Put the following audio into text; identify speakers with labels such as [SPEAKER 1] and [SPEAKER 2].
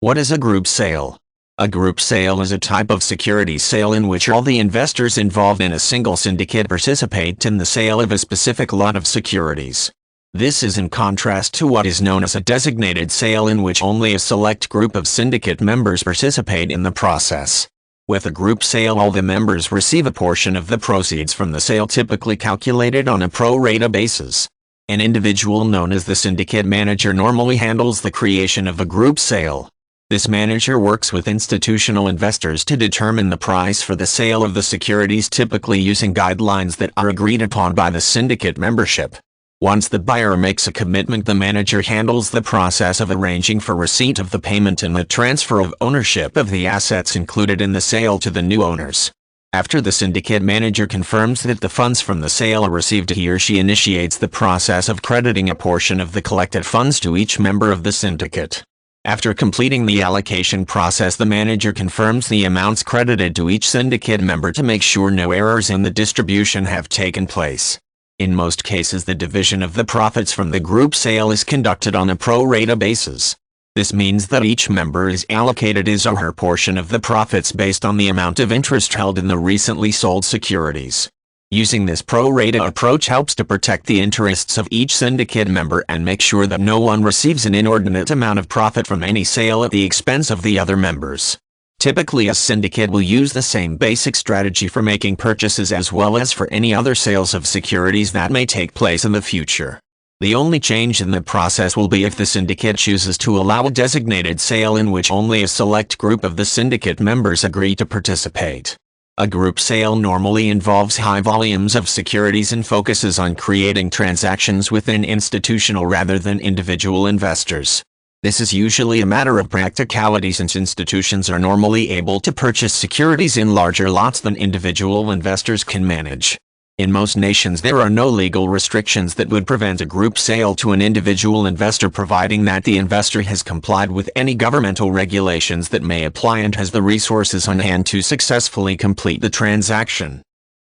[SPEAKER 1] What is a group sale? A group sale is a type of securities sale in which all the investors involved in a single syndicate participate in the sale of a specific lot of securities. This is in contrast to what is known as a designated sale, in which only a select group of syndicate members participate in the process. With a group sale, all the members receive a portion of the proceeds from the sale, typically calculated on a pro rata basis. An individual known as the syndicate manager normally handles the creation of a group sale. This manager works with institutional investors to determine the price for the sale of the securities, typically using guidelines that are agreed upon by the syndicate membership. Once the buyer makes a commitment, the manager handles the process of arranging for receipt of the payment and the transfer of ownership of the assets included in the sale to the new owners. After the syndicate manager confirms that the funds from the sale are received, he or she initiates the process of crediting a portion of the collected funds to each member of the syndicate. After completing the allocation process, the manager confirms the amounts credited to each syndicate member to make sure no errors in the distribution have taken place. In most cases, the division of the profits from the group sale is conducted on a pro rata basis. This means that each member is allocated his or her portion of the profits based on the amount of interest held in the recently sold securities. Using this pro rata approach helps to protect the interests of each syndicate member and make sure that no one receives an inordinate amount of profit from any sale at the expense of the other members. Typically, a syndicate will use the same basic strategy for making purchases as well as for any other sales of securities that may take place in the future. The only change in the process will be if the syndicate chooses to allow a designated sale in which only a select group of the syndicate members agree to participate. A group sale normally involves high volumes of securities and focuses on creating transactions within institutional rather than individual investors. This is usually a matter of practicality, since institutions are normally able to purchase securities in larger lots than individual investors can manage. In most nations, there are no legal restrictions that would prevent a group sale to an individual investor, providing that the investor has complied with any governmental regulations that may apply and has the resources on hand to successfully complete the transaction.